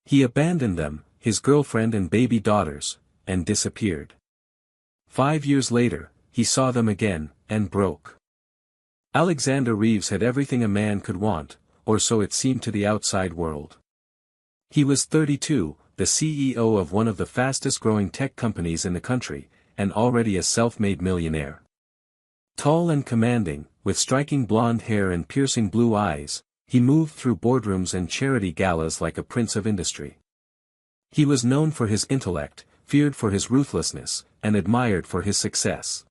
He abandoned them, his girlfriend and baby daughters, and disappeared. 5 years later, he saw them again, and broke. Alexander Reeves had everything a man could want, or so it seemed to the outside world. He was 32, the CEO of one of the fastest-growing tech companies in the country, and already a self-made millionaire. Tall and commanding, with striking blonde hair and piercing blue eyes, he moved through boardrooms and charity galas like a prince of industry. He was known for his intellect, feared for his ruthlessness, and admired for his success.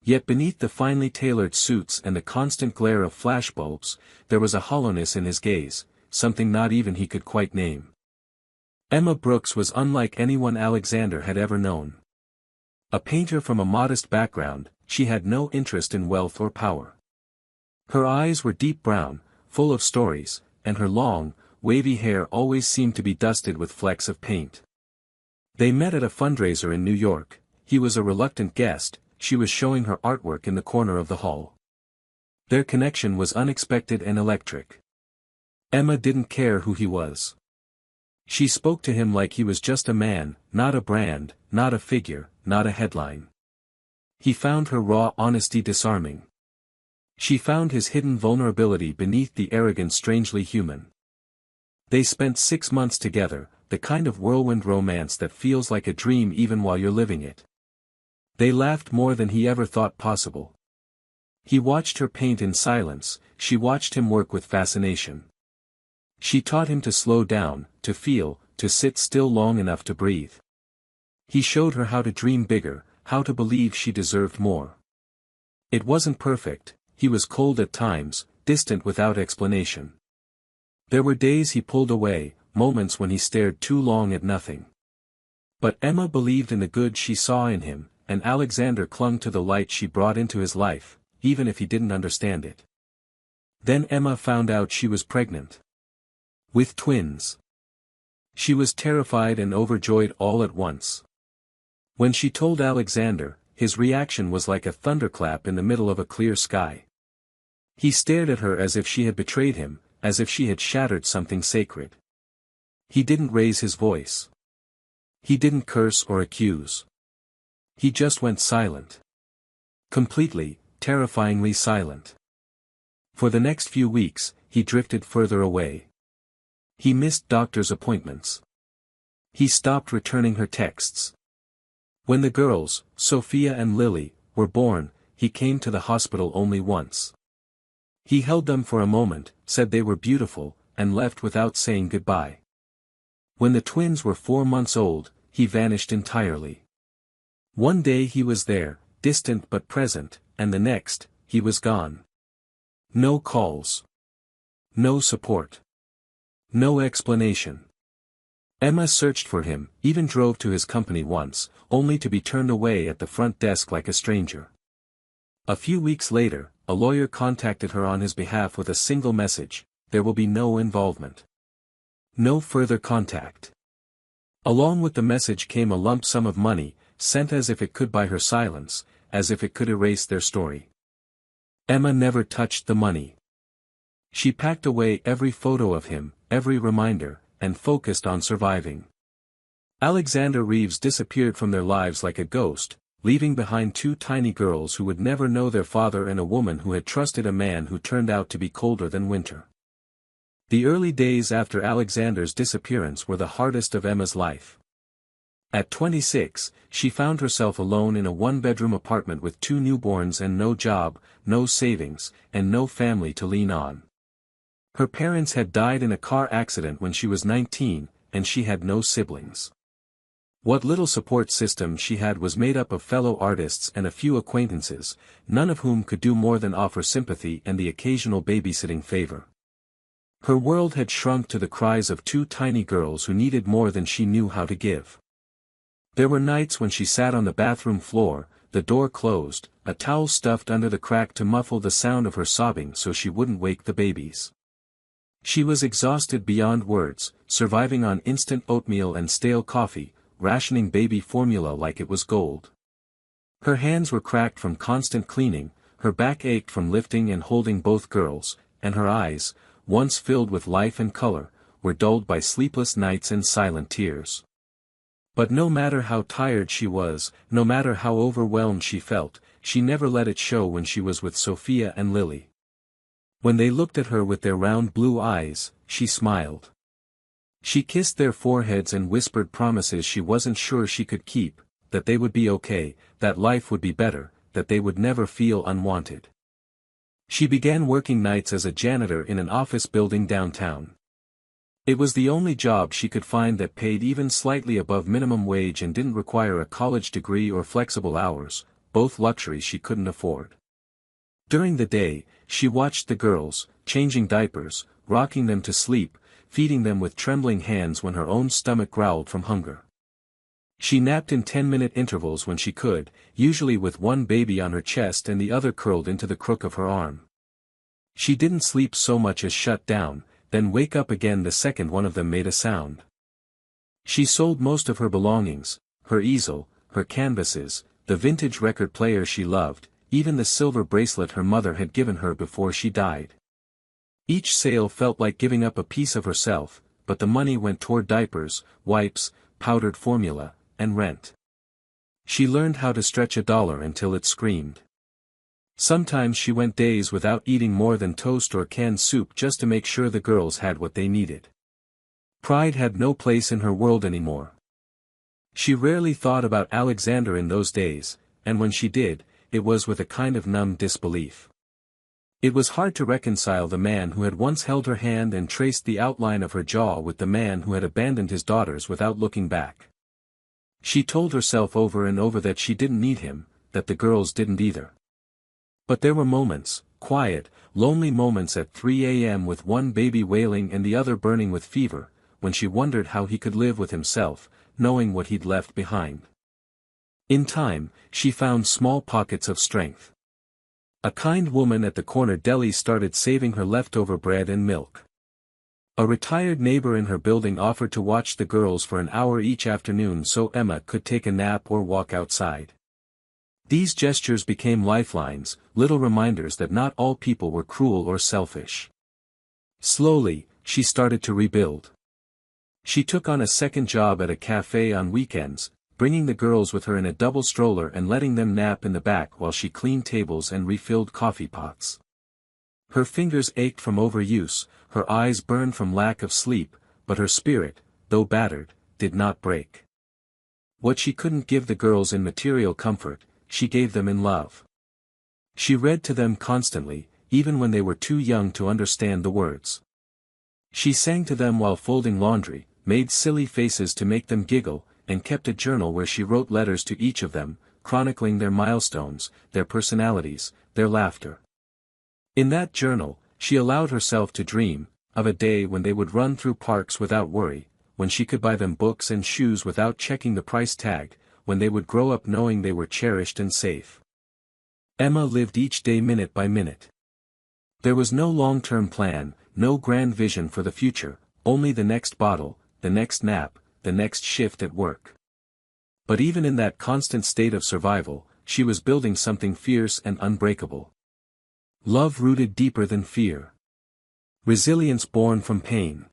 Yet beneath the finely tailored suits and the constant glare of flashbulbs, there was a hollowness in his gaze, something not even he could quite name. Emma Brooks was unlike anyone Alexander had ever known. A painter from a modest background, she had no interest in wealth or power. Her eyes were deep brown, full of stories, and her long, wavy hair always seemed to be dusted with flecks of paint. They met at a fundraiser in New York. He was a reluctant guest, she was showing her artwork in the corner of the hall. Their connection was unexpected and electric. Emma didn't care who he was. She spoke to him like he was just a man, not a brand, not a figure, not a headline. He found her raw honesty disarming. She found his hidden vulnerability beneath the arrogance strangely human. They spent 6 months together, the kind of whirlwind romance that feels like a dream even while you're living it. They laughed more than he ever thought possible. He watched her paint in silence, she watched him work with fascination. She taught him to slow down, to feel, to sit still long enough to breathe. He showed her how to dream bigger, how to believe she deserved more. It wasn't perfect, he was cold at times, distant without explanation. There were days he pulled away, moments when he stared too long at nothing. But Emma believed in the good she saw in him, and Alexander clung to the light she brought into his life, even if he didn't understand it. Then Emma found out she was pregnant. With twins. She was terrified and overjoyed all at once. When she told Alexander, his reaction was like a thunderclap in the middle of a clear sky. He stared at her as if she had betrayed him, as if she had shattered something sacred. He didn't raise his voice. He didn't curse or accuse. He just went silent. Completely, terrifyingly silent. For the next few weeks, he drifted further away. He missed doctor's appointments. He stopped returning her texts. When the girls, Sophia and Lily, were born, he came to the hospital only once. He held them for a moment, said they were beautiful, and left without saying goodbye. When the twins were 4 months old, he vanished entirely. One day he was there, distant but present, and the next, he was gone. No calls. No support. No explanation. Emma searched for him, even drove to his company once, only to be turned away at the front desk like a stranger. A few weeks later, a lawyer contacted her on his behalf with a single message: there will be no involvement. No further contact. Along with the message came a lump sum of money, sent as if it could buy her silence, as if it could erase their story. Emma never touched the money. She packed away every photo of him, every reminder, and focused on surviving. Alexander Reeves disappeared from their lives like a ghost, leaving behind 2 tiny girls who would never know their father and a woman who had trusted a man who turned out to be colder than winter. The early days after Alexander's disappearance were the hardest of Emma's life. At 26, she found herself alone in a 1-bedroom apartment with 2 newborns and no job, no savings, and no family to lean on. Her parents had died in a car accident when she was 19, and she had no siblings. What little support system she had was made up of fellow artists and a few acquaintances, none of whom could do more than offer sympathy and the occasional babysitting favor. Her world had shrunk to the cries of 2 tiny girls who needed more than she knew how to give. There were nights when she sat on the bathroom floor, the door closed, a towel stuffed under the crack to muffle the sound of her sobbing so she wouldn't wake the babies. She was exhausted beyond words, surviving on instant oatmeal and stale coffee, rationing baby formula like it was gold. Her hands were cracked from constant cleaning, her back ached from lifting and holding both girls, and her eyes, once filled with life and color, were dulled by sleepless nights and silent tears. But no matter how tired she was, no matter how overwhelmed she felt, she never let it show when she was with Sophia and Lily. When they looked at her with their round blue eyes, she smiled. She kissed their foreheads and whispered promises she wasn't sure she could keep, that they would be okay, that life would be better, that they would never feel unwanted. She began working nights as a janitor in an office building downtown. It was the only job she could find that paid even slightly above minimum wage and didn't require a college degree or flexible hours, both luxuries she couldn't afford. During the day, she watched the girls, changing diapers, rocking them to sleep, feeding them with trembling hands when her own stomach growled from hunger. She napped in 10-minute intervals when she could, usually with one baby on her chest and the other curled into the crook of her arm. She didn't sleep so much as shut down, then wake up again the second one of them made a sound. She sold most of her belongings, her easel, her canvases, the vintage record player she loved, even the silver bracelet her mother had given her before she died. Each sale felt like giving up a piece of herself, but the money went toward diapers, wipes, powdered formula, and rent. She learned how to stretch $1 until it screamed. Sometimes she went days without eating more than toast or canned soup just to make sure the girls had what they needed. Pride had no place in her world anymore. She rarely thought about Alexander in those days, and when she did, it was with a kind of numb disbelief. It was hard to reconcile the man who had once held her hand and traced the outline of her jaw with the man who had abandoned his daughters without looking back. She told herself over and over that she didn't need him, that the girls didn't either. But there were moments, quiet, lonely moments at 3 a.m. with one baby wailing and the other burning with fever, when she wondered how he could live with himself, knowing what he'd left behind. In time, she found small pockets of strength. A kind woman at the corner deli started saving her leftover bread and milk. A retired neighbor in her building offered to watch the girls for an hour each afternoon so Emma could take a nap or walk outside. These gestures became lifelines, little reminders that not all people were cruel or selfish. Slowly, she started to rebuild. She took on a second job at a cafe on weekends, bringing the girls with her in a double stroller and letting them nap in the back while she cleaned tables and refilled coffee pots. Her fingers ached from overuse, her eyes burned from lack of sleep, but her spirit, though battered, did not break. What she couldn't give the girls in material comfort, she gave them in love. She read to them constantly, even when they were too young to understand the words. She sang to them while folding laundry, made silly faces to make them giggle, and kept a journal where she wrote letters to each of them, chronicling their milestones, their personalities, their laughter. In that journal, she allowed herself to dream, of a day when they would run through parks without worry, when she could buy them books and shoes without checking the price tag, when they would grow up knowing they were cherished and safe. Emma lived each day minute by minute. There was no long-term plan, no grand vision for the future, only the next bottle, the next nap, the next shift at work. But even in that constant state of survival, she was building something fierce and unbreakable. Love rooted deeper than fear. Resilience born from pain.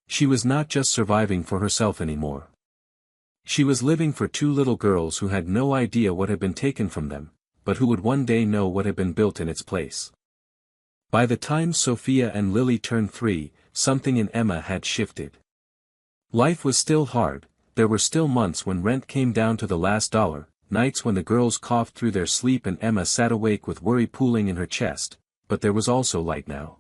She was not just surviving for herself anymore. She was living for two little girls who had no idea what had been taken from them, but who would one day know what had been built in its place. By the time Sophia and Lily turned 3, something in Emma had shifted. Life was still hard, there were still months when rent came down to the last dollar, nights when the girls coughed through their sleep and Emma sat awake with worry pooling in her chest, but there was also light now.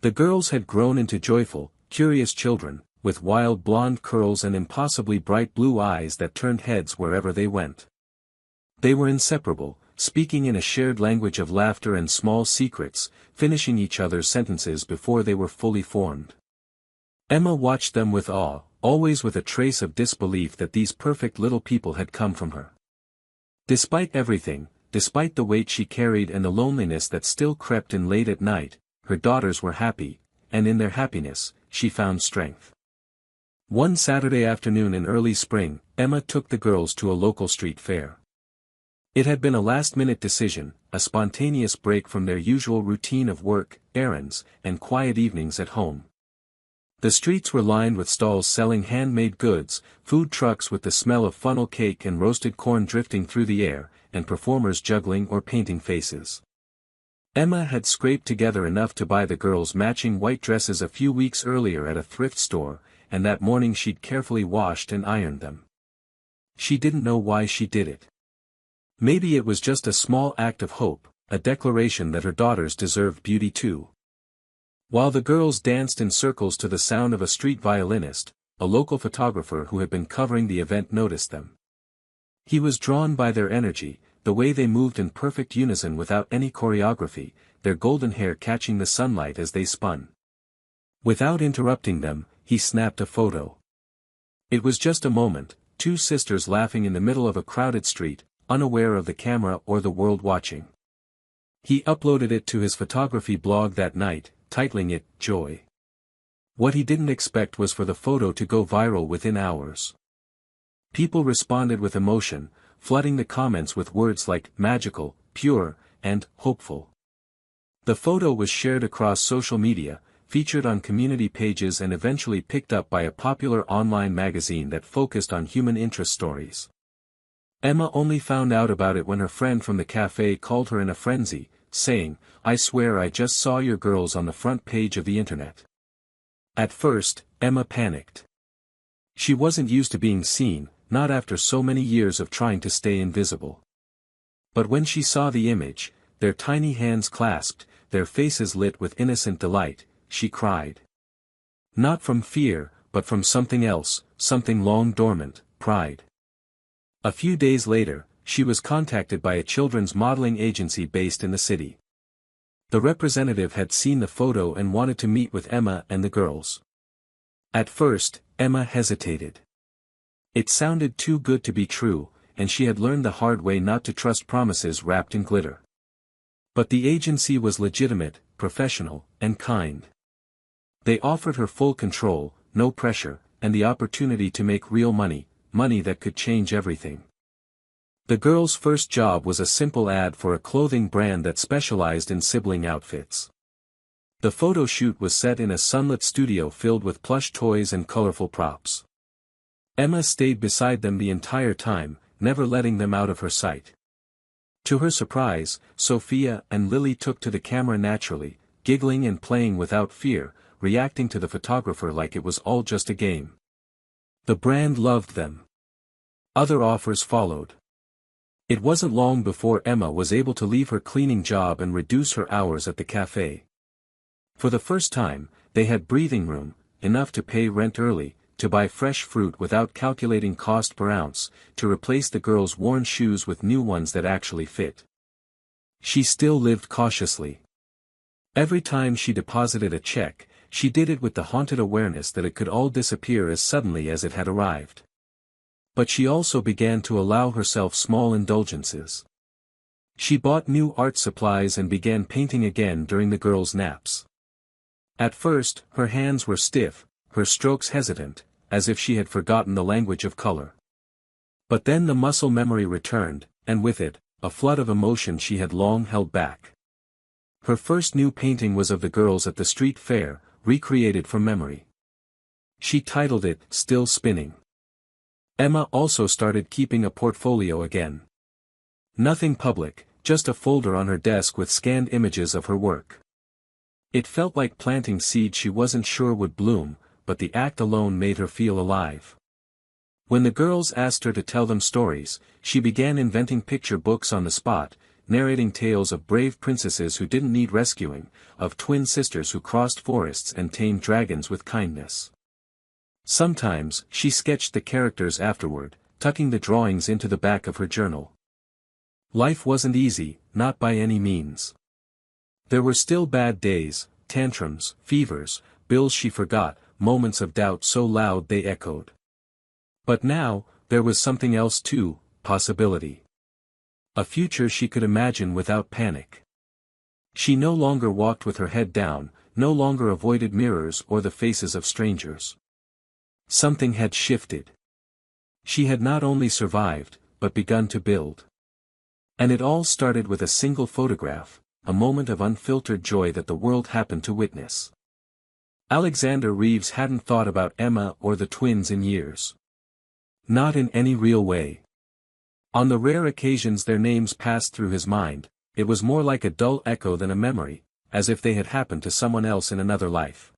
The girls had grown into joyful, curious children, with wild blonde curls and impossibly bright blue eyes that turned heads wherever they went. They were inseparable, speaking in a shared language of laughter and small secrets, finishing each other's sentences before they were fully formed. Emma watched them with awe, always with a trace of disbelief that these perfect little people had come from her. Despite everything, despite the weight she carried and the loneliness that still crept in late at night, her daughters were happy, and in their happiness, she found strength. One Saturday afternoon in early spring, Emma took the girls to a local street fair. It had been a last-minute decision, a spontaneous break from their usual routine of work, errands, and quiet evenings at home. The streets were lined with stalls selling handmade goods, food trucks with the smell of funnel cake and roasted corn drifting through the air, and performers juggling or painting faces. Emma had scraped together enough to buy the girls matching white dresses a few weeks earlier at a thrift store, and that morning she'd carefully washed and ironed them. She didn't know why she did it. Maybe it was just a small act of hope, a declaration that her daughters deserved beauty too. While the girls danced in circles to the sound of a street violinist, a local photographer who had been covering the event noticed them. He was drawn by their energy, the way they moved in perfect unison without any choreography, their golden hair catching the sunlight as they spun. Without interrupting them, he snapped a photo. It was just a moment, two sisters laughing in the middle of a crowded street, unaware of the camera or the world watching. He uploaded it to his photography blog that night, titling it, Joy. What he didn't expect was for the photo to go viral within hours. People responded with emotion, flooding the comments with words like magical, pure, and hopeful. The photo was shared across social media, featured on community pages and eventually picked up by a popular online magazine that focused on human interest stories. Emma only found out about it when her friend from the cafe called her in a frenzy, saying, "I swear I just saw your girls on the front page of the internet." At first, Emma panicked. She wasn't used to being seen, not after so many years of trying to stay invisible. But when she saw the image, their tiny hands clasped, their faces lit with innocent delight, she cried. Not from fear, but from something else, something long dormant, pride. A few days later, she was contacted by a children's modeling agency based in the city. The representative had seen the photo and wanted to meet with Emma and the girls. At first, Emma hesitated. It sounded too good to be true, and she had learned the hard way not to trust promises wrapped in glitter. But the agency was legitimate, professional, and kind. They offered her full control, no pressure, and the opportunity to make real money, money that could change everything. The girl's first job was a simple ad for a clothing brand that specialized in sibling outfits. The photo shoot was set in a sunlit studio filled with plush toys and colorful props. Emma stayed beside them the entire time, never letting them out of her sight. To her surprise, Sophia and Lily took to the camera naturally, giggling and playing without fear, reacting to the photographer like it was all just a game. The brand loved them. Other offers followed. It wasn't long before Emma was able to leave her cleaning job and reduce her hours at the cafe. For the first time, they had breathing room, enough to pay rent early, to buy fresh fruit without calculating cost per ounce, to replace the girls' worn shoes with new ones that actually fit. She still lived cautiously. Every time she deposited a check, she did it with the haunted awareness that it could all disappear as suddenly as it had arrived. But she also began to allow herself small indulgences. She bought new art supplies and began painting again during the girls' naps. At first, her hands were stiff, her strokes hesitant, as if she had forgotten the language of color. But then the muscle memory returned, and with it, a flood of emotion she had long held back. Her first new painting was of the girls at the street fair, recreated from memory. She titled it, Still Spinning. Emma also started keeping a portfolio again. Nothing public, just a folder on her desk with scanned images of her work. It felt like planting seeds she wasn't sure would bloom, but the act alone made her feel alive. When the girls asked her to tell them stories, she began inventing picture books on the spot, narrating tales of brave princesses who didn't need rescuing, of twin sisters who crossed forests and tamed dragons with kindness. Sometimes, she sketched the characters afterward, tucking the drawings into the back of her journal. Life wasn't easy, not by any means. There were still bad days, tantrums, fevers, bills she forgot, moments of doubt so loud they echoed. But now, there was something else too, possibility. A future she could imagine without panic. She no longer walked with her head down, no longer avoided mirrors or the faces of strangers. Something had shifted. She had not only survived, but begun to build. And it all started with a single photograph, a moment of unfiltered joy that the world happened to witness. Alexander Reeves hadn't thought about Emma or the twins in years. Not in any real way. On the rare occasions their names passed through his mind, it was more like a dull echo than a memory, as if they had happened to someone else in another life.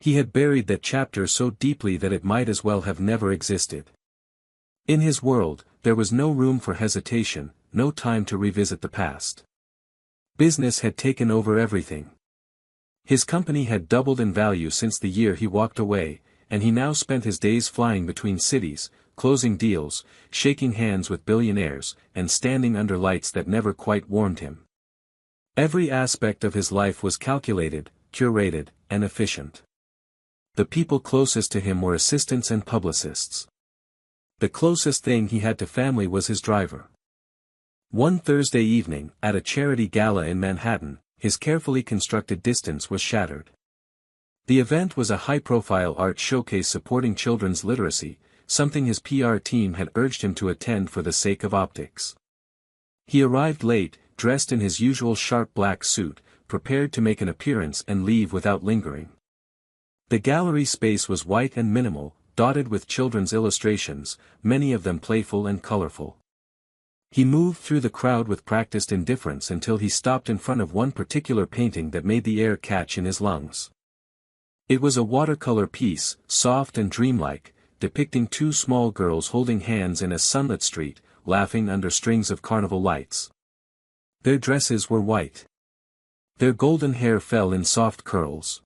He had buried that chapter so deeply that it might as well have never existed. In his world, there was no room for hesitation, no time to revisit the past. Business had taken over everything. His company had doubled in value since the year he walked away, and he now spent his days flying between cities, closing deals, shaking hands with billionaires, and standing under lights that never quite warmed him. Every aspect of his life was calculated, curated, and efficient. The people closest to him were assistants and publicists. The closest thing he had to family was his driver. One Thursday evening, at a charity gala in Manhattan, his carefully constructed distance was shattered. The event was a high-profile art showcase supporting children's literacy, something his PR team had urged him to attend for the sake of optics. He arrived late, dressed in his usual sharp black suit, prepared to make an appearance and leave without lingering. The gallery space was white and minimal, dotted with children's illustrations, many of them playful and colorful. He moved through the crowd with practiced indifference until he stopped in front of one particular painting that made the air catch in his lungs. It was a watercolor piece, soft and dreamlike, depicting two small girls holding hands in a sunlit street, laughing under strings of carnival lights. Their dresses were white. Their golden hair fell in soft curls.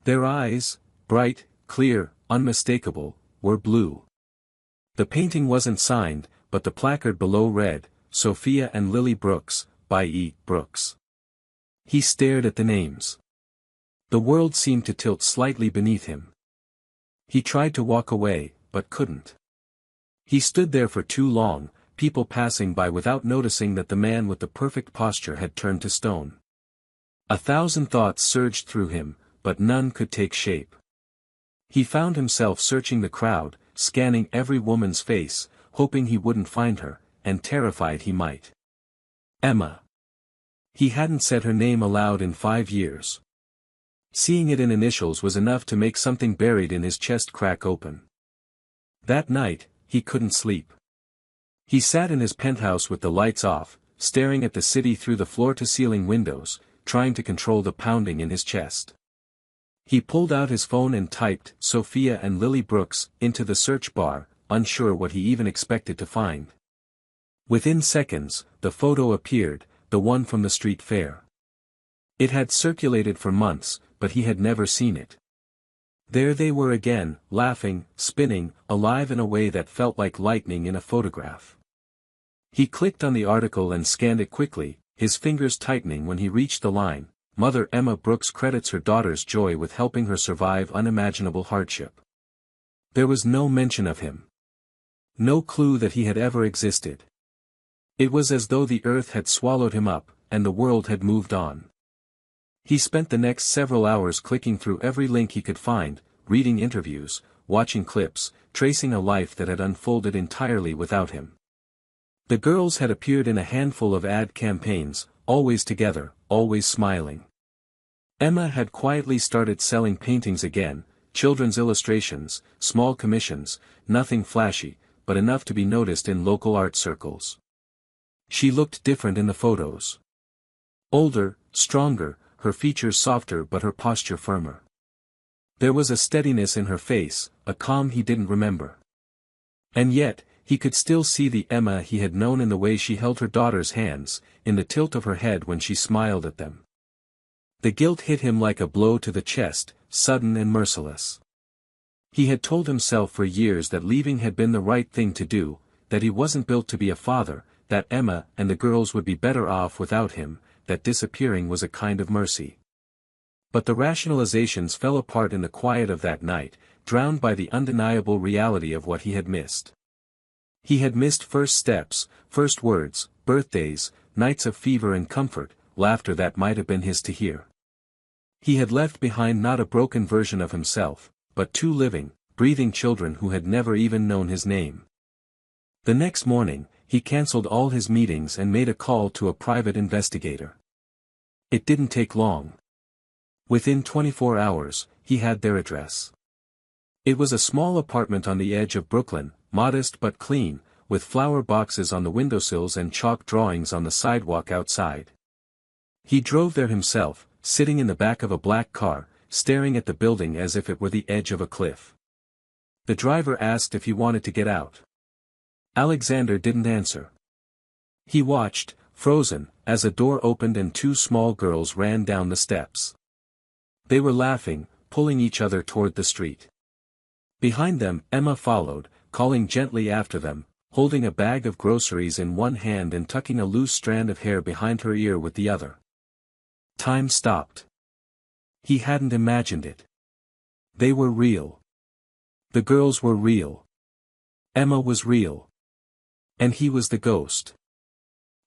Their eyes, bright, clear, unmistakable, were blue. The painting wasn't signed, but the placard below read, Sophia and Lily Brooks, by E. Brooks. He stared at the names. The world seemed to tilt slightly beneath him. He tried to walk away, but couldn't. He stood there for too long, people passing by without noticing that the man with the perfect posture had turned to stone. 1,000 thoughts surged through him, but none could take shape. He found himself searching the crowd, scanning every woman's face, hoping he wouldn't find her, and terrified he might. Emma. He hadn't said her name aloud in 5 years. Seeing it in initials was enough to make something buried in his chest crack open. That night, he couldn't sleep. He sat in his penthouse with the lights off, staring at the city through the floor-to-ceiling windows, trying to control the pounding in his chest. He pulled out his phone and typed Sophia and Lily Brooks into the search bar, unsure what he even expected to find. Within seconds, the photo appeared, the one from the street fair. It had circulated for months, but he had never seen it. There they were again, laughing, spinning, alive in a way that felt like lightning in a photograph. He clicked on the article and scanned it quickly, his fingers tightening when he reached the line, Mother Emma Brooks credits her daughter's joy with helping her survive unimaginable hardship. There was no mention of him. No clue that he had ever existed. It was as though the earth had swallowed him up, and the world had moved on. He spent the next several hours clicking through every link he could find, reading interviews, watching clips, tracing a life that had unfolded entirely without him. The girls had appeared in a handful of ad campaigns, always together, always smiling. Emma had quietly started selling paintings again, children's illustrations, small commissions, nothing flashy, but enough to be noticed in local art circles. She looked different in the photos. Older, stronger, her features softer but her posture firmer. There was a steadiness in her face, a calm he didn't remember. And yet, he could still see the Emma he had known in the way she held her daughter's hands, in the tilt of her head when she smiled at them. The guilt hit him like a blow to the chest, sudden and merciless. He had told himself for years that leaving had been the right thing to do, that he wasn't built to be a father, that Emma and the girls would be better off without him, that disappearing was a kind of mercy. But the rationalizations fell apart in the quiet of that night, drowned by the undeniable reality of what he had missed. He had missed first steps, first words, birthdays, nights of fever and comfort, laughter that might have been his to hear. He had left behind not a broken version of himself, but 2 living, breathing children who had never even known his name. The next morning, he cancelled all his meetings and made a call to a private investigator. It didn't take long. Within 24 hours, he had their address. It was a small apartment on the edge of Brooklyn, modest but clean, with flower boxes on the windowsills and chalk drawings on the sidewalk outside. He drove there himself, sitting in the back of a black car, staring at the building as if it were the edge of a cliff. The driver asked if he wanted to get out. Alexander didn't answer. He watched, frozen, as a door opened and two small girls ran down the steps. They were laughing, pulling each other toward the street. Behind them, Emma followed, calling gently after them, holding a bag of groceries in one hand and tucking a loose strand of hair behind her ear with the other. Time stopped. He hadn't imagined it. They were real. The girls were real. Emma was real. And he was the ghost.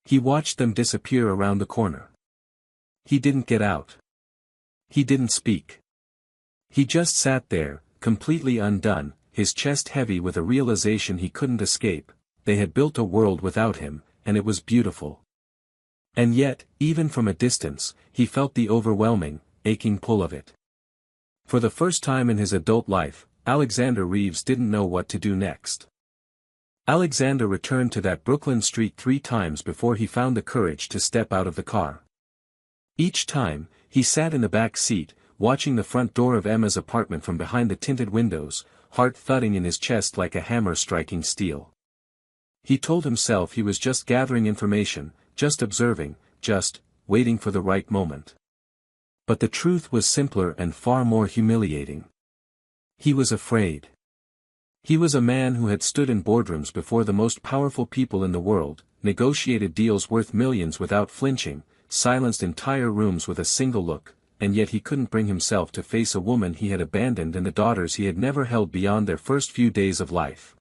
He watched them disappear around the corner. He didn't get out. He didn't speak. He just sat there, completely undone, his chest heavy with a realization he couldn't escape. They had built a world without him, and it was beautiful. And yet, even from a distance, he felt the overwhelming, aching pull of it. For the first time in his adult life, Alexander Reeves didn't know what to do next. Alexander returned to that Brooklyn street 3 times before he found the courage to step out of the car. Each time, he sat in the back seat, watching the front door of Emma's apartment from behind the tinted windows, heart thudding in his chest like a hammer striking steel. He told himself he was just gathering information, just observing, just waiting for the right moment. But the truth was simpler and far more humiliating. He was afraid. He was a man who had stood in boardrooms before the most powerful people in the world, negotiated deals worth millions without flinching, silenced entire rooms with a single look, and yet he couldn't bring himself to face a woman he had abandoned and the daughters he had never held beyond their first few days of life.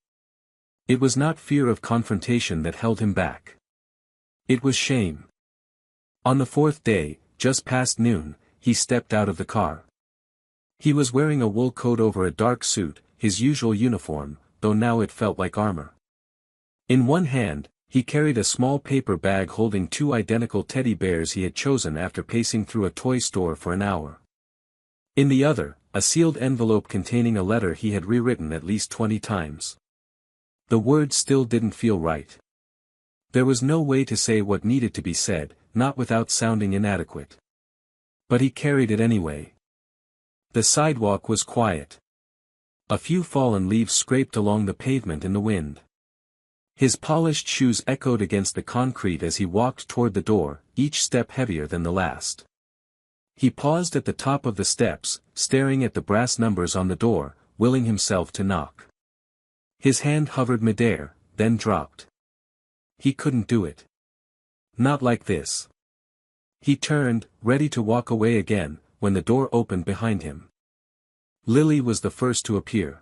It was not fear of confrontation that held him back. It was shame. On the 4th day, just past noon, he stepped out of the car. He was wearing a wool coat over a dark suit, his usual uniform, though now it felt like armor. In one hand, he carried a small paper bag holding 2 identical teddy bears he had chosen after pacing through a toy store for an hour. In the other, a sealed envelope containing a letter he had rewritten at least 20 times. The words still didn't feel right. There was no way to say what needed to be said, not without sounding inadequate. But he carried it anyway. The sidewalk was quiet. A few fallen leaves scraped along the pavement in the wind. His polished shoes echoed against the concrete as he walked toward the door, each step heavier than the last. He paused at the top of the steps, staring at the brass numbers on the door, willing himself to knock. His hand hovered midair, then dropped. He couldn't do it. Not like this. He turned, ready to walk away again, when the door opened behind him. Lily was the first to appear.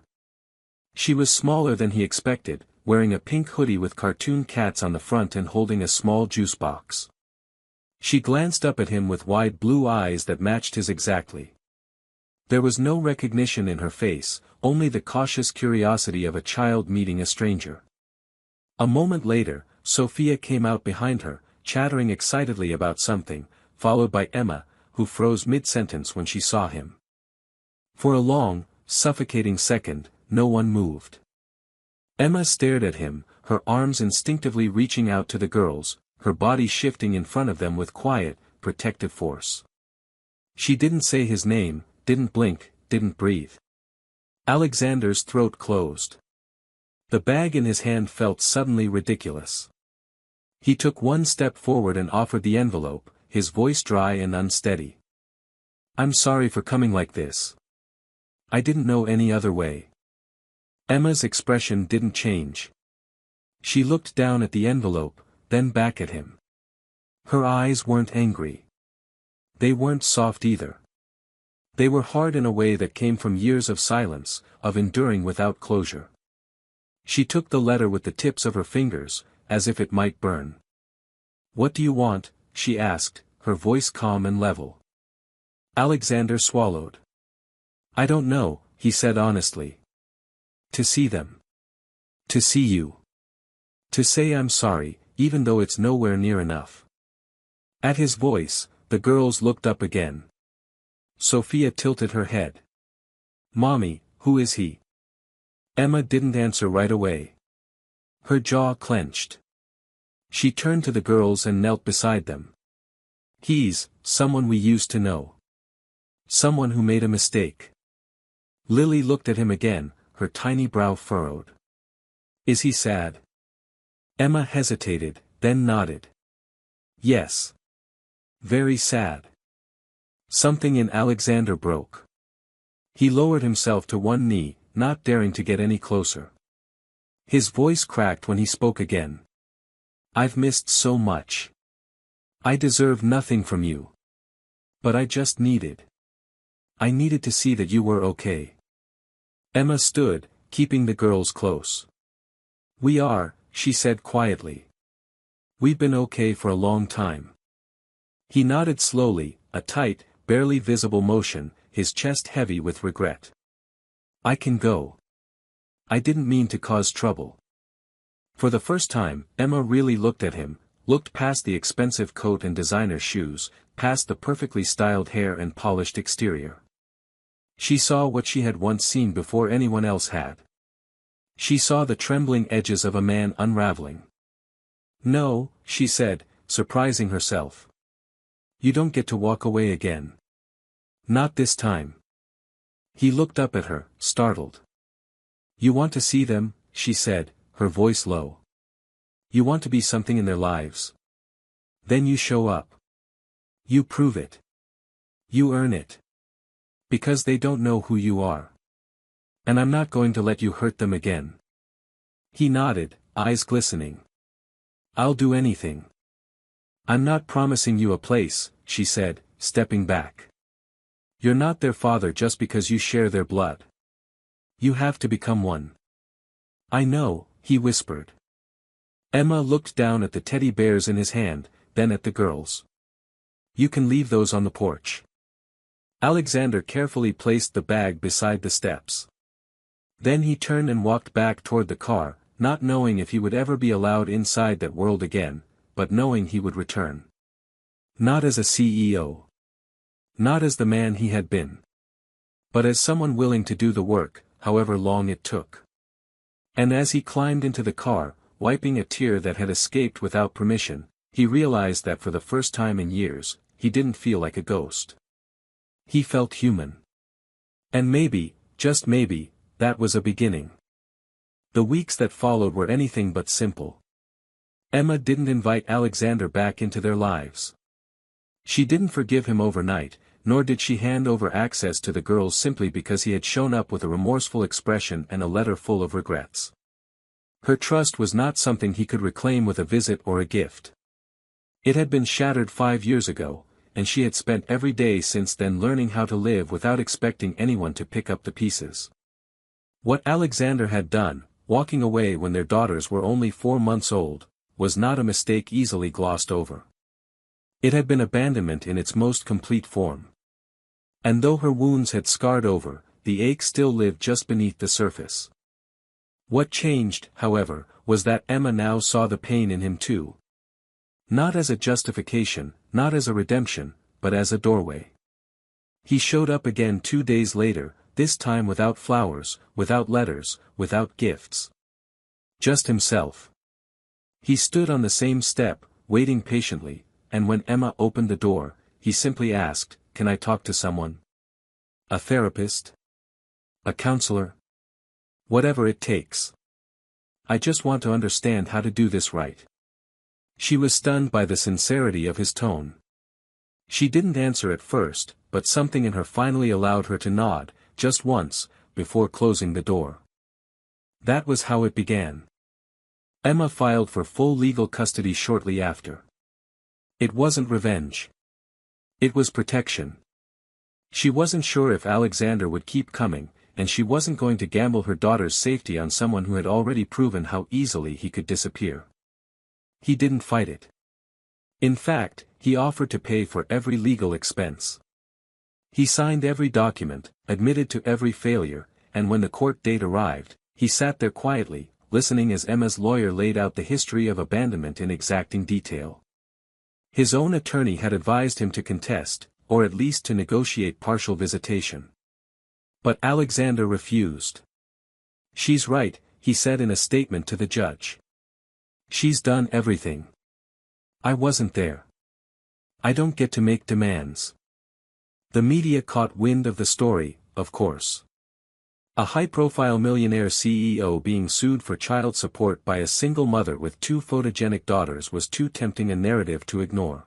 She was smaller than he expected, wearing a pink hoodie with cartoon cats on the front and holding a small juice box. She glanced up at him with wide blue eyes that matched his exactly. There was no recognition in her face, only the cautious curiosity of a child meeting a stranger. A moment later, Sophia came out behind her, chattering excitedly about something, followed by Emma, who froze mid-sentence when she saw him. For a long, suffocating second, no one moved. Emma stared at him, her arms instinctively reaching out to the girls, her body shifting in front of them with quiet, protective force. She didn't say his name, didn't blink, didn't breathe. Alexander's throat closed. The bag in his hand felt suddenly ridiculous. He took one step forward and offered the envelope, his voice dry and unsteady. "I'm sorry for coming like this. I didn't know any other way." Emma's expression didn't change. She looked down at the envelope, then back at him. Her eyes weren't angry. They weren't soft either. They were hard in a way that came from years of silence, of enduring without closure. She took the letter with the tips of her fingers, as if it might burn. "What do you want?" she asked, her voice calm and level. Alexander swallowed. "I don't know," he said honestly. "To see them. To see you. To say I'm sorry, even though it's nowhere near enough." At his voice, the girls looked up again. Sophia tilted her head. "Mommy, who is he?" Emma didn't answer right away. Her jaw clenched. She turned to the girls and knelt beside them. "He's someone we used to know. Someone who made a mistake." Lily looked at him again, her tiny brow furrowed. "Is he sad?" Emma hesitated, then nodded. "Yes. Very sad." Something in Alexander broke. He lowered himself to one knee, not daring to get any closer. His voice cracked when he spoke again. "I've missed so much. I deserve nothing from you. But I just needed. I needed to see that you were okay." Emma stood, keeping the girls close. "We are," she said quietly. "We've been okay for a long time." He nodded slowly, a tight, barely visible motion, his chest heavy with regret. "I can go. I didn't mean to cause trouble." For the first time, Emma really looked at him, looked past the expensive coat and designer shoes, past the perfectly styled hair and polished exterior. She saw what she had once seen before anyone else had. She saw the trembling edges of a man unraveling. "No," she said, surprising herself. "You don't get to walk away again. Not this time." He looked up at her, startled. "You want to see them," she said, her voice low. "You want to be something in their lives. Then you show up. You prove it. You earn it. Because they don't know who you are. And I'm not going to let you hurt them again." He nodded, eyes glistening. "I'll do anything." "I'm not promising you a place," she said, stepping back. "You're not their father just because you share their blood. You have to become one." "I know," he whispered. Emma looked down at the teddy bears in his hand, then at the girls. "You can leave those on the porch." Alexander carefully placed the bag beside the steps. Then he turned and walked back toward the car, not knowing if he would ever be allowed inside that world again, but knowing he would return. Not as a CEO. Not as the man he had been. But as someone willing to do the work, however long it took. And as he climbed into the car, wiping a tear that had escaped without permission, he realized that for the first time in years, he didn't feel like a ghost. He felt human. And maybe, just maybe, that was a beginning. The weeks that followed were anything but simple. Emma didn't invite Alexander back into their lives. She didn't forgive him overnight, nor did she hand over access to the girls simply because he had shown up with a remorseful expression and a letter full of regrets. Her trust was not something he could reclaim with a visit or a gift. It had been shattered 5 years ago, and she had spent every day since then learning how to live without expecting anyone to pick up the pieces. What Alexander had done, walking away when their daughters were only 4 months old, was not a mistake easily glossed over. It had been abandonment in its most complete form. And though her wounds had scarred over, the ache still lived just beneath the surface. What changed, however, was that Emma now saw the pain in him too. Not as a justification, not as a redemption, but as a doorway. He showed up again 2 days later, this time without flowers, without letters, without gifts. Just himself. He stood on the same step, waiting patiently, and when Emma opened the door, he simply asked, "Can I talk to someone? A therapist? A counselor? Whatever it takes. I just want to understand how to do this right." She was stunned by the sincerity of his tone. She didn't answer at first, but something in her finally allowed her to nod, just once, before closing the door. That was how it began. Emma filed for full legal custody shortly after. It wasn't revenge. It was protection. She wasn't sure if Alexander would keep coming, and she wasn't going to gamble her daughter's safety on someone who had already proven how easily he could disappear. He didn't fight it. In fact, he offered to pay for every legal expense. He signed every document, admitted to every failure, and when the court date arrived, he sat there quietly, listening as Emma's lawyer laid out the history of abandonment in exacting detail. His own attorney had advised him to contest, or at least to negotiate partial visitation. But Alexander refused. "She's right," he said in a statement to the judge. "She's done everything. I wasn't there. I don't get to make demands." The media caught wind of the story, of course. A high-profile millionaire CEO being sued for child support by a single mother with two photogenic daughters was too tempting a narrative to ignore.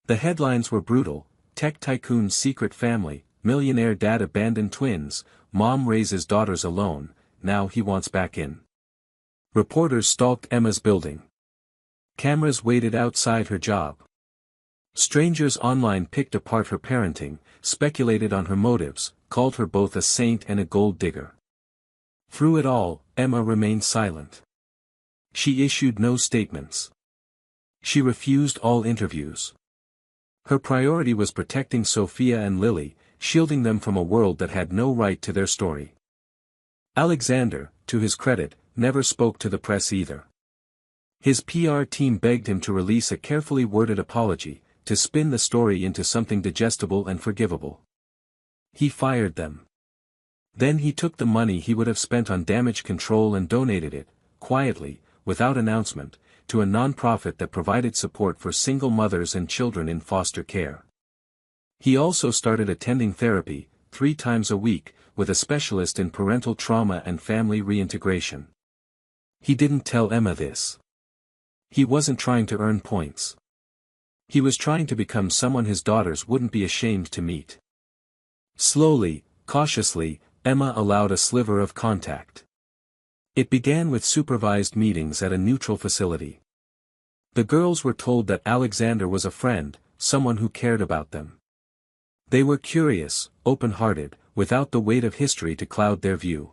The headlines were brutal: tech tycoon's secret family, millionaire dad abandoned twins, mom raises daughters alone, now he wants back in. Reporters stalked Emma's building. Cameras waited outside her job. Strangers online picked apart her parenting, speculated on her motives, called her both a saint and a gold digger. Through it all, Emma remained silent. She issued no statements. She refused all interviews. Her priority was protecting Sophia and Lily, shielding them from a world that had no right to their story. Alexander, to his credit, never spoke to the press either. His PR team begged him to release a carefully worded apology, to spin the story into something digestible and forgivable. He fired them. Then he took the money he would have spent on damage control and donated it, quietly, without announcement, to a non-profit that provided support for single mothers and children in foster care. He also started attending therapy, 3 times a week, with a specialist in parental trauma and family reintegration. He didn't tell Emma this. He wasn't trying to earn points. He was trying to become someone his daughters wouldn't be ashamed to meet. Slowly, cautiously, Emma allowed a sliver of contact. It began with supervised meetings at a neutral facility. The girls were told that Alexander was a friend, someone who cared about them. They were curious, open-hearted, without the weight of history to cloud their view.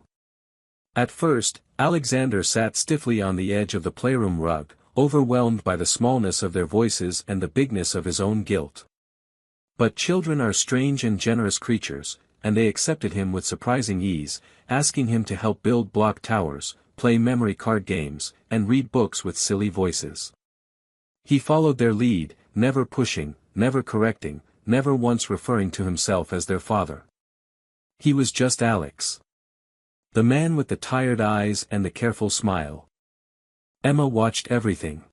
At first, Alexander sat stiffly on the edge of the playroom rug, overwhelmed by the smallness of their voices and the bigness of his own guilt. But children are strange and generous creatures, and they accepted him with surprising ease, asking him to help build block towers, play memory card games, and read books with silly voices. He followed their lead, never pushing, never correcting, never once referring to himself as their father. He was just Alex. The man with the tired eyes and the careful smile. Emma watched everything.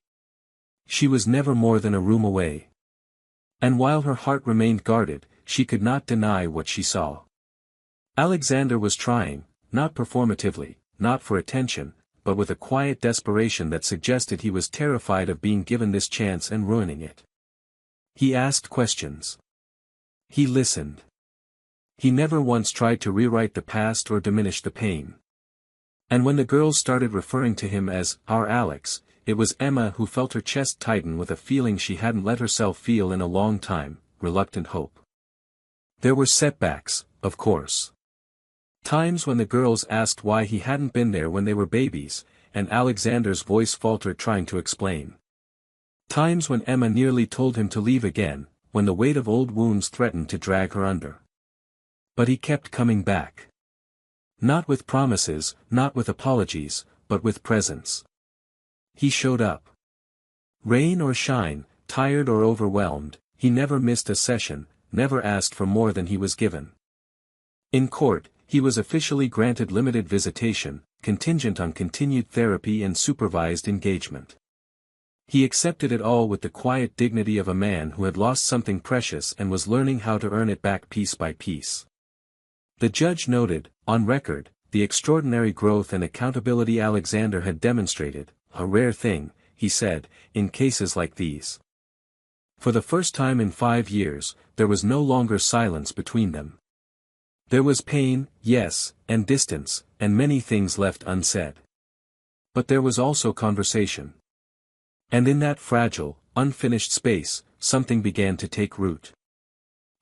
She was never more than a room away. And while her heart remained guarded, she could not deny what she saw. Alexander was trying, not performatively, not for attention, but with a quiet desperation that suggested he was terrified of being given this chance and ruining it. He asked questions. He listened. He never once tried to rewrite the past or diminish the pain. And when the girls started referring to him as our Alex, it was Emma who felt her chest tighten with a feeling she hadn't let herself feel in a long time, reluctant hope. There were setbacks, of course. Times when the girls asked why he hadn't been there when they were babies, and Alexander's voice faltered trying to explain. Times when Emma nearly told him to leave again, when the weight of old wounds threatened to drag her under. But he kept coming back. Not with promises, not with apologies, but with presence. He showed up. Rain or shine, tired or overwhelmed, he never missed a session, never asked for more than he was given. In court, he was officially granted limited visitation, contingent on continued therapy and supervised engagement. He accepted it all with the quiet dignity of a man who had lost something precious and was learning how to earn it back piece by piece. The judge noted, on record, the extraordinary growth and accountability Alexander had demonstrated, a rare thing, he said, in cases like these. For the first time in 5 years, there was no longer silence between them. There was pain, yes, and distance, and many things left unsaid. But there was also conversation. And in that fragile, unfinished space, something began to take root.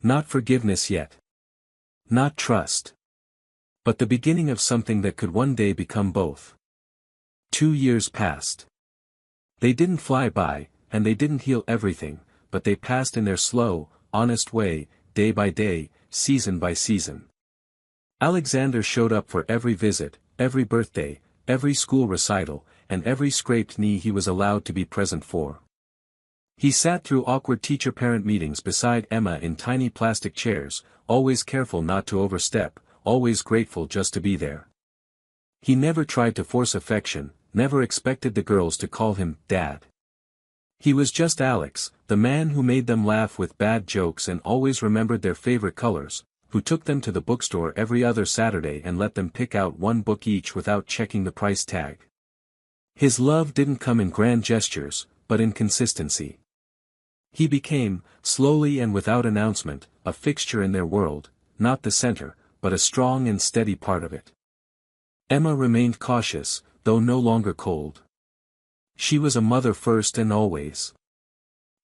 Not forgiveness yet. Not trust. But the beginning of something that could one day become both. 2 years passed. They didn't fly by, and they didn't heal everything, but they passed in their slow, honest way, day by day, season by season. Alexander showed up for every visit, every birthday, every school recital, and every scraped knee he was allowed to be present for. He sat through awkward teacher-parent meetings beside Emma in tiny plastic chairs, always careful not to overstep, always grateful just to be there. He never tried to force affection, never expected the girls to call him Dad. He was just Alex, the man who made them laugh with bad jokes and always remembered their favorite colors, who took them to the bookstore every other Saturday and let them pick out one book each without checking the price tag. His love didn't come in grand gestures, but in consistency. He became, slowly and without announcement, a fixture in their world, not the center, but a strong and steady part of it. Emma remained cautious, though no longer cold. She was a mother first and always.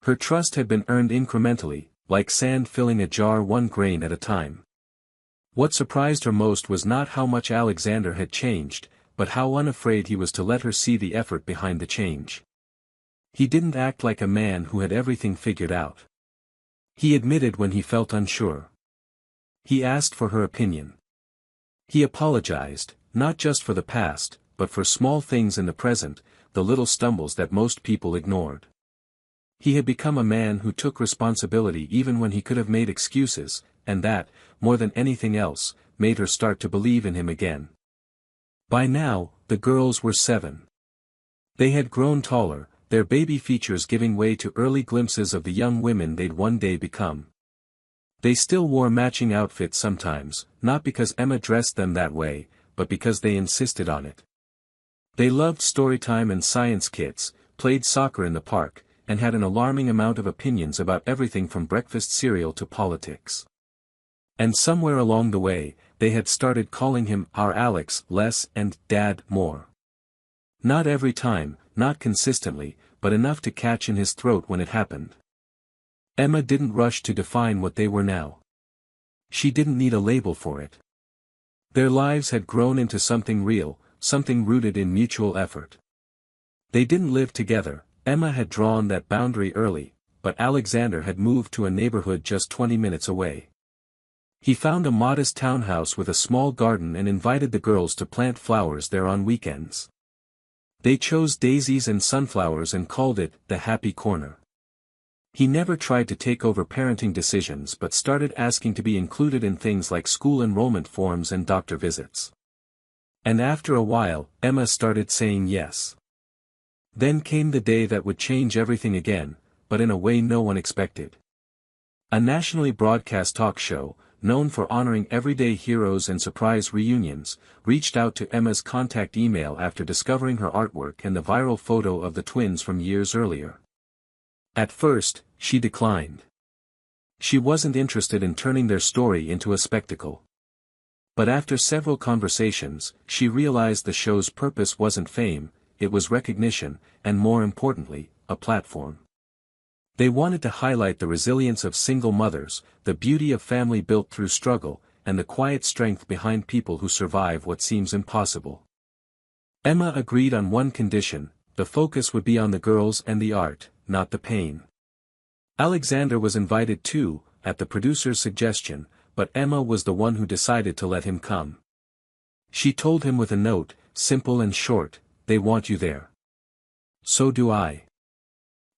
Her trust had been earned incrementally, like sand filling a jar one grain at a time. What surprised her most was not how much Alexander had changed, but how unafraid he was to let her see the effort behind the change. He didn't act like a man who had everything figured out. He admitted when he felt unsure. He asked for her opinion. He apologized, not just for the past, but for small things in the present, the little stumbles that most people ignored. He had become a man who took responsibility even when he could have made excuses, and that, more than anything else, made her start to believe in him again. By now, the girls were 7. They had grown taller, their baby features giving way to early glimpses of the young women they'd one day become. They still wore matching outfits sometimes, not because Emma dressed them that way, but because they insisted on it. They loved storytime and science kits, played soccer in the park, and had an alarming amount of opinions about everything from breakfast cereal to politics. And somewhere along the way, they had started calling him our Alex less and Dad more. Not every time, not consistently, but enough to catch in his throat when it happened. Emma didn't rush to define what they were now. She didn't need a label for it. Their lives had grown into something real, something rooted in mutual effort. They didn't live together. Emma had drawn that boundary early, but Alexander had moved to a neighborhood just 20 minutes away. He found a modest townhouse with a small garden and invited the girls to plant flowers there on weekends. They chose daisies and sunflowers and called it the Happy Corner. He never tried to take over parenting decisions but started asking to be included in things like school enrollment forms and doctor visits. And after a while, Emma started saying yes. Then came the day that would change everything again, but in a way no one expected. A nationally broadcast talk show, known for honoring everyday heroes and surprise reunions, reached out to Emma's contact email after discovering her artwork and the viral photo of the twins from years earlier. At first, she declined. She wasn't interested in turning their story into a spectacle. But after several conversations, she realized the show's purpose wasn't fame, it was recognition, and more importantly, a platform. They wanted to highlight the resilience of single mothers, the beauty of family built through struggle, and the quiet strength behind people who survive what seems impossible. Emma agreed on one condition: the focus would be on the girls and the art, not the pain. Alexander was invited too, at the producer's suggestion, but Emma was the one who decided to let him come. She told him with a note, simple and short, "They want you there." So do I.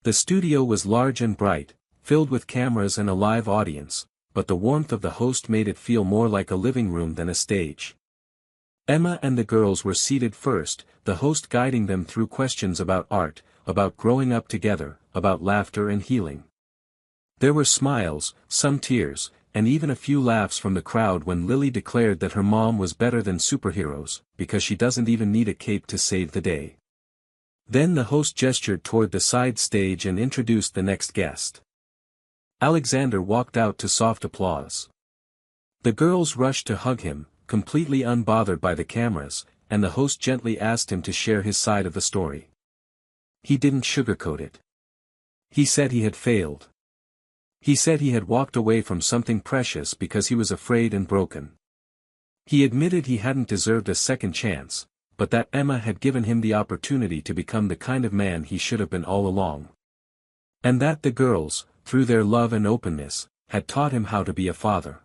The studio was large and bright, filled with cameras and a live audience, but the warmth of the host made it feel more like a living room than a stage. Emma and the girls were seated first, the host guiding them through questions about art, about growing up together, about laughter and healing. There were smiles, some tears, and even a few laughs from the crowd when Lily declared that her mom was better than superheroes, because she doesn't even need a cape to save the day. Then the host gestured toward the side stage and introduced the next guest. Alexander walked out to soft applause. The girls rushed to hug him, completely unbothered by the cameras, and the host gently asked him to share his side of the story. He didn't sugarcoat it. He said he had failed. He said he had walked away from something precious because he was afraid and broken. He admitted he hadn't deserved a second chance, but that Emma had given him the opportunity to become the kind of man he should have been all along. And that the girls, through their love and openness, had taught him how to be a father.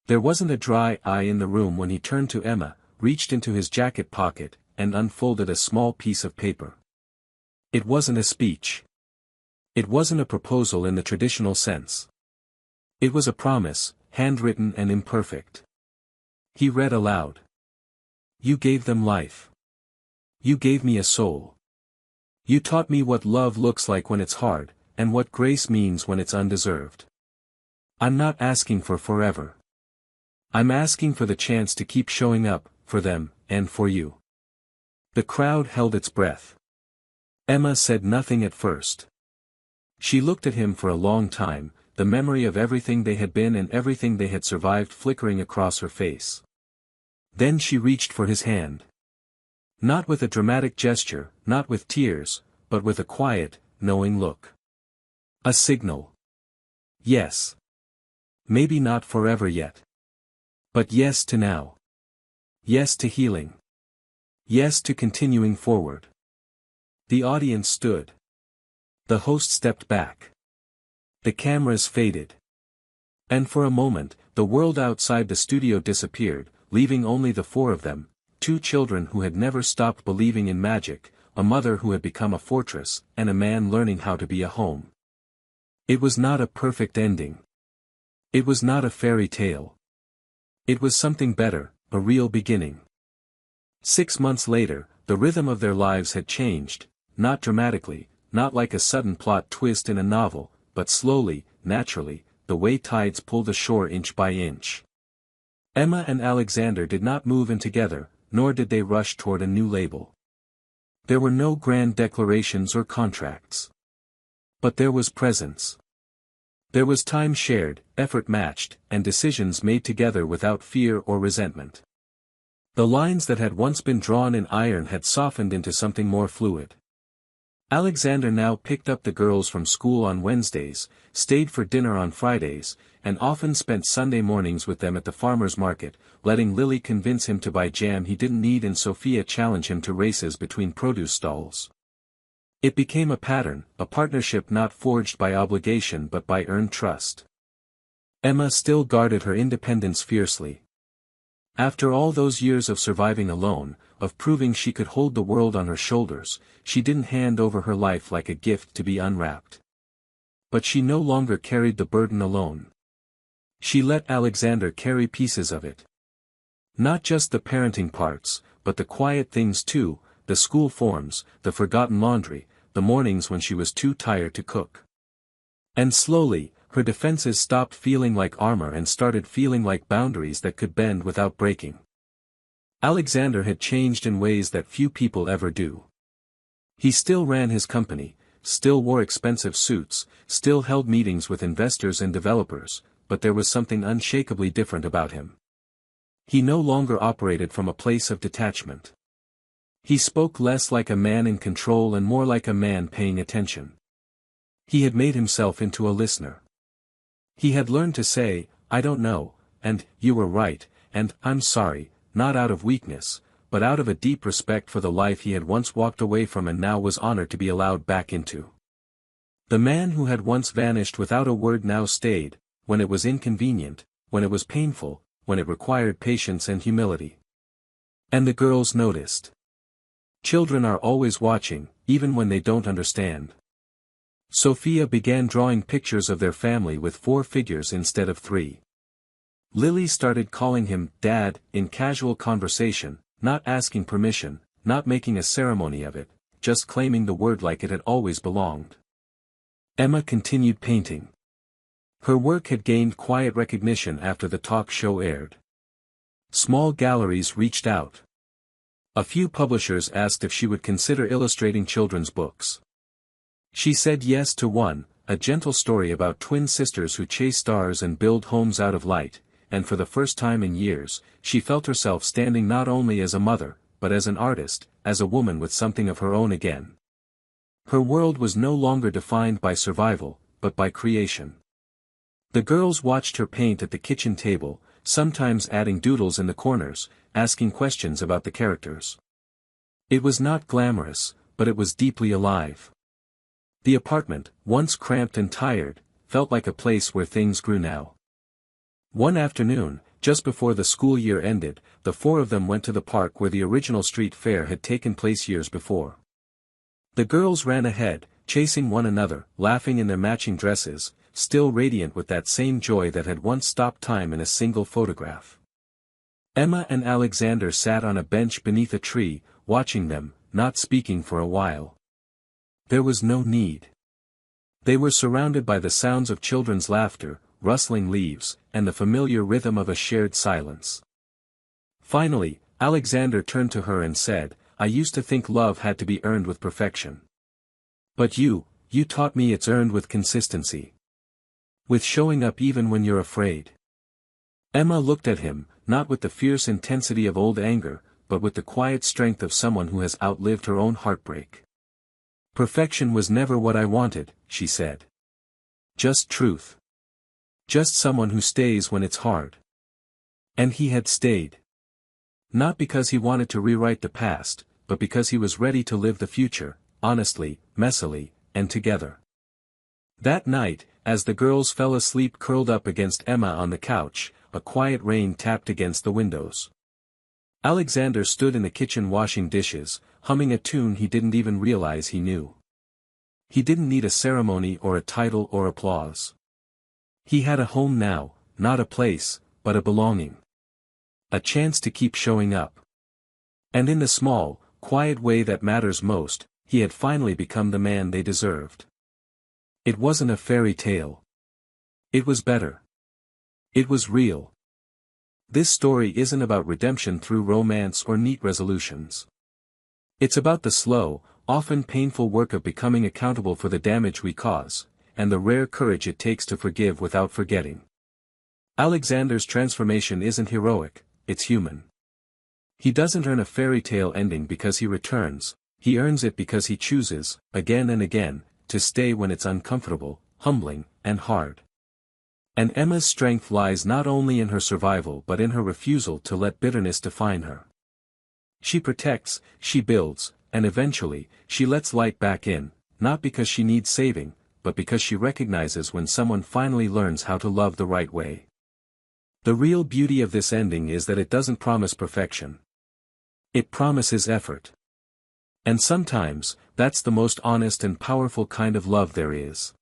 There wasn't a dry eye in the room when he turned to Emma, reached into his jacket pocket, and unfolded a small piece of paper. It wasn't a speech. It wasn't a proposal in the traditional sense. It was a promise, handwritten and imperfect. He read aloud. You gave them life. You gave me a soul. You taught me what love looks like when it's hard, and what grace means when it's undeserved. I'm not asking for forever. I'm asking for the chance to keep showing up, for them, and for you. The crowd held its breath. Emma said nothing at first. She looked at him for a long time, the memory of everything they had been and everything they had survived flickering across her face. Then she reached for his hand. Not with a dramatic gesture, not with tears, but with a quiet, knowing look. A signal. Yes. Maybe not forever yet. But yes to now. Yes to healing. Yes to continuing forward. The audience stood. The host stepped back. The cameras faded. And for a moment, the world outside the studio disappeared, leaving only the four of them, two children who had never stopped believing in magic, a mother who had become a fortress, and a man learning how to be a home. It was not a perfect ending. It was not a fairy tale. It was something better, a real beginning. 6 months later, the rhythm of their lives had changed, not dramatically, not like a sudden plot twist in a novel, but slowly, naturally, the way tides pull the shore inch by inch. Emma and Alexander did not move in together, nor did they rush toward a new label. There were no grand declarations or contracts. But there was presence. There was time shared, effort matched, and decisions made together without fear or resentment. The lines that had once been drawn in iron had softened into something more fluid. Alexander now picked up the girls from school on Wednesdays, stayed for dinner on Fridays, and often spent Sunday mornings with them at the farmer's market, letting Lily convince him to buy jam he didn't need and Sophia challenge him to races between produce stalls. It became a pattern, a partnership not forged by obligation but by earned trust. Emma still guarded her independence fiercely. After all those years of surviving alone, of proving she could hold the world on her shoulders, she didn't hand over her life like a gift to be unwrapped. But she no longer carried the burden alone. She let Alexander carry pieces of it. Not just the parenting parts, but the quiet things too, the school forms, the forgotten laundry, the mornings when she was too tired to cook. And slowly, her defenses stopped feeling like armor and started feeling like boundaries that could bend without breaking. Alexander had changed in ways that few people ever do. He still ran his company, still wore expensive suits, still held meetings with investors and developers, but there was something unshakably different about him. He no longer operated from a place of detachment. He spoke less like a man in control and more like a man paying attention. He had made himself into a listener. He had learned to say, I don't know, and, you were right, and, I'm sorry, not out of weakness, but out of a deep respect for the life he had once walked away from and now was honored to be allowed back into. The man who had once vanished without a word now stayed, when it was inconvenient, when it was painful, when it required patience and humility. And the girls noticed. Children are always watching, even when they don't understand. Sophia began drawing pictures of their family with 4 figures instead of 3. Lily started calling him Dad in casual conversation, not asking permission, not making a ceremony of it, just claiming the word like it had always belonged. Emma continued painting. Her work had gained quiet recognition after the talk show aired. Small galleries reached out. A few publishers asked if she would consider illustrating children's books. She said yes to one, a gentle story about twin sisters who chase stars and build homes out of light, and for the first time in years, she felt herself standing not only as a mother, but as an artist, as a woman with something of her own again. Her world was no longer defined by survival, but by creation. The girls watched her paint at the kitchen table, sometimes adding doodles in the corners, asking questions about the characters. It was not glamorous, but it was deeply alive. The apartment, once cramped and tired, felt like a place where things grew now. One afternoon, just before the school year ended, the 4 of them went to the park where the original street fair had taken place years before. The girls ran ahead, chasing one another, laughing in their matching dresses, still radiant with that same joy that had once stopped time in a single photograph. Emma and Alexander sat on a bench beneath a tree, watching them, not speaking for a while. There was no need. They were surrounded by the sounds of children's laughter, rustling leaves, and the familiar rhythm of a shared silence. Finally, Alexander turned to her and said, "I used to think love had to be earned with perfection. But you taught me it's earned with consistency. With showing up even when you're afraid." Emma looked at him, not with the fierce intensity of old anger, but with the quiet strength of someone who has outlived her own heartbreak. "Perfection was never what I wanted," she said. "Just truth. Just someone who stays when it's hard." And he had stayed. Not because he wanted to rewrite the past, but because he was ready to live the future, honestly, messily, and together. That night, as the girls fell asleep curled up against Emma on the couch, a quiet rain tapped against the windows. Alexander stood in the kitchen washing dishes, humming a tune he didn't even realize he knew. He didn't need a ceremony or a title or applause. He had a home now, not a place, but a belonging. A chance to keep showing up. And in the small, quiet way that matters most, he had finally become the man they deserved. It wasn't a fairy tale. It was better. It was real. This story isn't about redemption through romance or neat resolutions. It's about the slow, often painful work of becoming accountable for the damage we cause, and the rare courage it takes to forgive without forgetting. Alexander's transformation isn't heroic, it's human. He doesn't earn a fairy tale ending because he returns, he earns it because he chooses, again and again, to stay when it's uncomfortable, humbling, and hard. And Emma's strength lies not only in her survival but in her refusal to let bitterness define her. She protects, she builds, and eventually, she lets light back in, not because she needs saving, but because she recognizes when someone finally learns how to love the right way. The real beauty of this ending is that it doesn't promise perfection. It promises effort. And sometimes, that's the most honest and powerful kind of love there is.